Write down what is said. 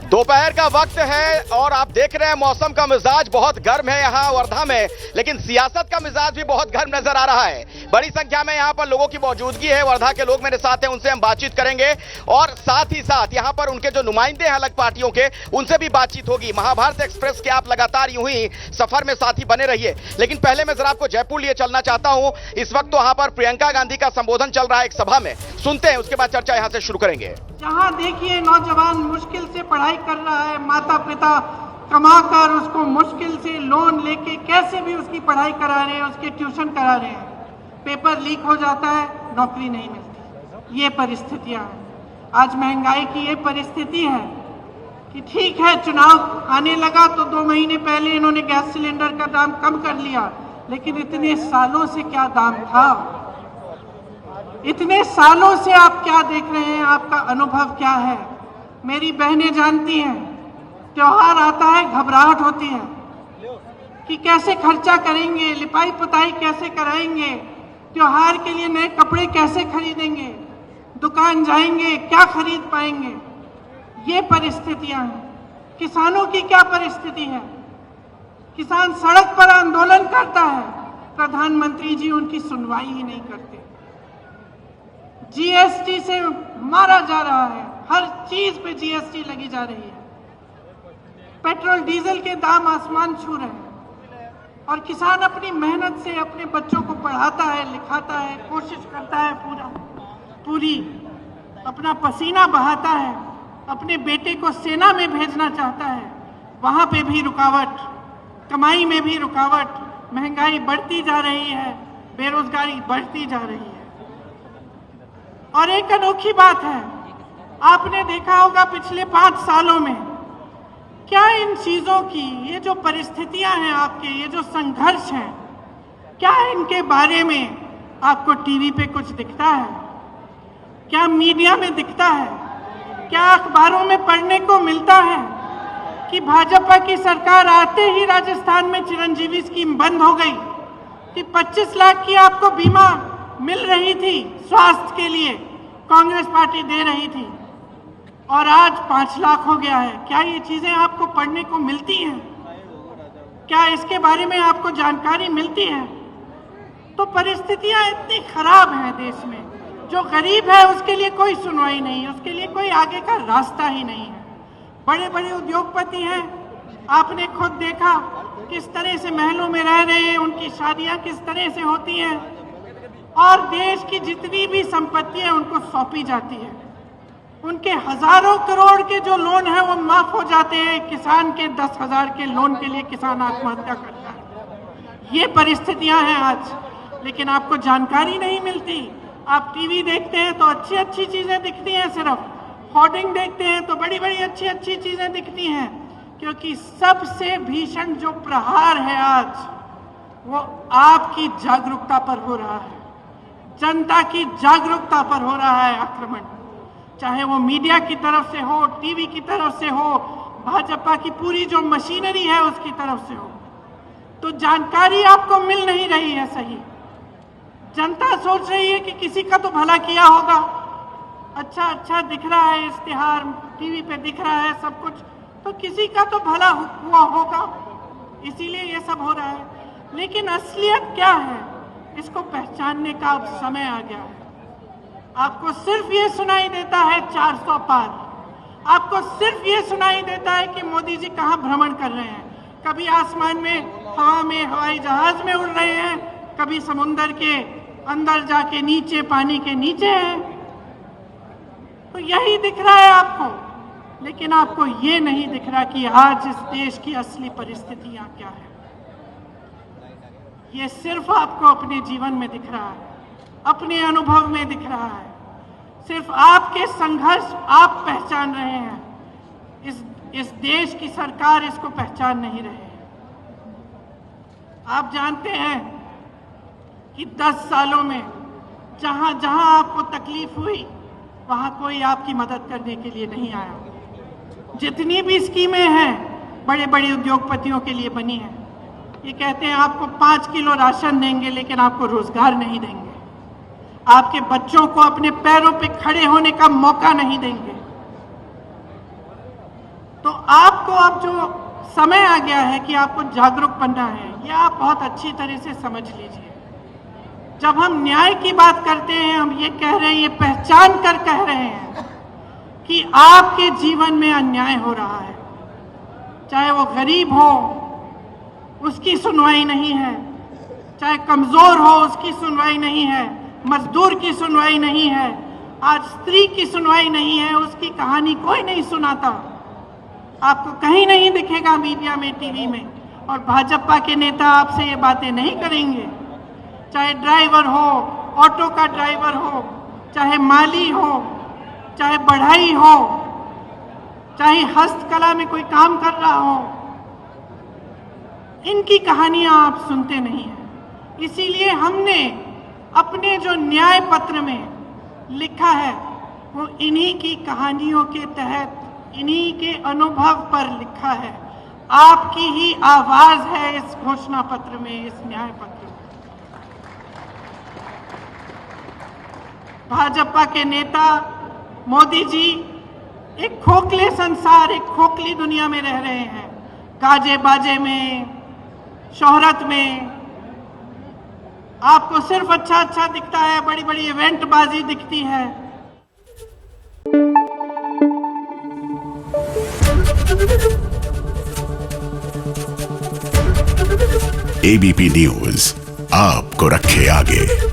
दोपहर का वक्त है और आप देख रहे हैं मौसम का मिजाज बहुत गर्म है यहाँ वर्धा में, लेकिन सियासत का मिजाज भी बहुत गर्म नजर आ रहा है। बड़ी संख्या में यहाँ पर लोगों की मौजूदगी है। वर्धा के लोग मेरे साथ हैं, उनसे हम बातचीत करेंगे और साथ ही साथ यहाँ पर उनके जो नुमाइंदे हैं अलग पार्टियों के, उनसे भी बातचीत होगी। महाभारत एक्सप्रेस के आप लगातार यूं ही सफर में साथी बने रहिए। लेकिन पहले मैं जरा आपको जयपुर लिए चलना चाहता हूं। इस वक्त तो वहां पर प्रियंका गांधी का संबोधन चल रहा है एक सभा में, सुनते हैं, उसके बाद चर्चा यहां से शुरू करेंगे। जहां देखिए नौजवान मुश्किल से पढ़ाई कर रहा है, माता पिता कमाकर उसको मुश्किल से लोन लेके कैसे भी उसकी पढ़ाई करा रहे हैं, उसके ट्यूशन करा रहे हैं, पेपर लीक हो जाता है, नौकरी नहीं मिलती। ये परिस्थितियां हैं। आज महंगाई की ये परिस्थिति है कि ठीक है चुनाव आने लगा तो 2 महीने पहले इन्होंने गैस सिलेंडर का दाम कम कर लिया, लेकिन इतने सालों से क्या दाम था? इतने सालों से आप क्या देख रहे हैं? आपका अनुभव क्या है? मेरी बहनें जानती हैं, त्योहार आता है घबराहट होती है कि कैसे खर्चा करेंगे, लिपाई पुताई कैसे कराएंगे, त्योहार के लिए नए कपड़े कैसे खरीदेंगे, दुकान जाएंगे क्या खरीद पाएंगे। ये परिस्थितियां हैं। किसानों की क्या परिस्थिति है? किसान सड़क पर आंदोलन करता है, प्रधानमंत्री जी उनकी सुनवाई ही नहीं करते। जीएसटी से मारा जा रहा है, हर चीज पे जीएसटी लगी जा रही है। पेट्रोल डीजल के दाम आसमान छू रहे हैं और किसान अपनी मेहनत से अपने बच्चों को पढ़ाता है, लिखाता है, कोशिश करता है, पूरी अपना पसीना बहाता है, अपने बेटे को सेना में भेजना चाहता है। वहां पे भी रुकावट, कमाई में भी रुकावट, महंगाई बढ़ती जा रही है, बेरोजगारी बढ़ती जा रही है। और एक अनोखी बात है, आपने देखा होगा पिछले 5 सालों में क्या इन चीजों की, ये जो परिस्थितियां हैं आपके, ये जो संघर्ष है, क्या इनके बारे में आपको टीवी पे कुछ दिखता है? क्या मीडिया में दिखता है? क्या अखबारों में पढ़ने को मिलता है कि भाजपा की सरकार आते ही राजस्थान में चिरंजीवी स्कीम बंद हो गई, कि 25 लाख की आपको बीमा मिल रही थी स्वास्थ्य के लिए, कांग्रेस पार्टी दे रही थी, और आज 5 लाख हो गया है। क्या ये चीजें आपको पढ़ने को मिलती हैं? क्या इसके बारे में आपको जानकारी मिलती है? तो परिस्थितियां इतनी खराब हैं देश में, जो गरीब है उसके लिए कोई सुनवाई नहीं है, उसके लिए कोई आगे का रास्ता ही नहीं है। बड़े बड़े उद्योगपति हैं, आपने खुद देखा किस तरह से महलों में रह रहे हैं, उनकी शादियां किस तरह से होती हैं, और देश की जितनी भी संपत्ति है उनको सौंपी जाती है। उनके हजारों करोड़ के जो लोन है वो माफ हो जाते हैं। किसान के 10,000 के लोन के लिए किसान आत्महत्या करता है। ये परिस्थितियां हैं आज, लेकिन आपको जानकारी नहीं मिलती। आप टीवी देखते हैं तो अच्छी अच्छी चीजें दिखती हैं, सिर्फ होर्डिंग देखते हैं तो बड़ी बड़ी अच्छी अच्छी चीजें दिखती हैं, क्योंकि सबसे भीषण जो प्रहार है आज वो आपकी जागरूकता पर हो रहा है, जनता की जागरूकता पर हो रहा है आक्रमण। चाहे वो मीडिया की तरफ से हो, टीवी की तरफ से हो, भाजपा की पूरी जो मशीनरी है उसकी तरफ से हो, तो जानकारी आपको मिल नहीं रही है सही। जनता सोच रही है कि किसी का तो भला किया होगा, अच्छा दिख रहा है, इश्तिहार टीवी पे दिख रहा है सब कुछ, तो किसी का तो भला हुआ होगा, इसीलिए ये सब हो रहा है। लेकिन असलियत क्या है, इसको पहचानने का अब समय आ गया है। आपको सिर्फ ये सुनाई देता है 400 पार, आपको सिर्फ ये सुनाई देता है कि मोदी जी कहाँ भ्रमण कर रहे हैं, कभी आसमान में, हवा में, हवाई जहाज में उड़ रहे हैं, कभी समुंदर के अंदर जाके नीचे, पानी के नीचे हैं, तो यही दिख रहा है आपको। लेकिन आपको ये नहीं दिख रहा कि आज इस देश की असली परिस्थितियां क्या है। ये सिर्फ आपको अपने जीवन में दिख रहा है, अपने अनुभव में दिख रहा है, सिर्फ आपके संघर्ष आप पहचान रहे हैं। इस देश की सरकार इसको पहचान नहीं रहे है। आप जानते हैं कि 10 सालों में जहां जहां आपको तकलीफ हुई वहां कोई आपकी मदद करने के लिए नहीं आया। जितनी भी स्कीमें हैं बड़े बड़े उद्योगपतियों के लिए बनी है, ये कहते हैं आपको 5 किलो राशन देंगे, लेकिन आपको रोजगार नहीं देंगे, आपके बच्चों को अपने पैरों पे खड़े होने का मौका नहीं देंगे। तो आपको अब जो समय आ गया है कि आपको जागरूक बनना है, ये आप बहुत अच्छी तरह से समझ लीजिए। जब हम न्याय की बात करते हैं, हम ये कह रहे हैं, ये पहचान कर कह रहे हैं कि आपके जीवन में अन्याय हो रहा है। चाहे वो गरीब हो, उसकी सुनवाई नहीं है, चाहे कमजोर हो, उसकी सुनवाई नहीं है, मजदूर की सुनवाई नहीं है, आज स्त्री की सुनवाई नहीं है, उसकी कहानी कोई नहीं सुनाता। आपको कहीं नहीं दिखेगा मीडिया में, टीवी में। और भाजपा के नेता आपसे ये बातें नहीं करेंगे। चाहे ड्राइवर हो, ऑटो का ड्राइवर हो, चाहे माली हो, चाहे बढ़ई हो, चाहे हस्तकला में कोई काम कर रहा हो, इनकी कहानियां आप सुनते नहीं हैं। इसीलिए हमने अपने जो न्याय पत्र में लिखा है वो इन्हीं की कहानियों के तहत, इन्हीं के अनुभव पर लिखा है। आपकी ही आवाज है इस घोषणा पत्र में, इस न्याय पत्र में। भाजपा के नेता मोदी जी एक खोखले संसार, एक खोखली दुनिया में रह रहे हैं। गाजे बाजे में, शोहरत में आपको सिर्फ अच्छा अच्छा दिखता है, बड़ी बड़ी इवेंट बाजी दिखती है। एबीपी न्यूज आपको रखे आगे।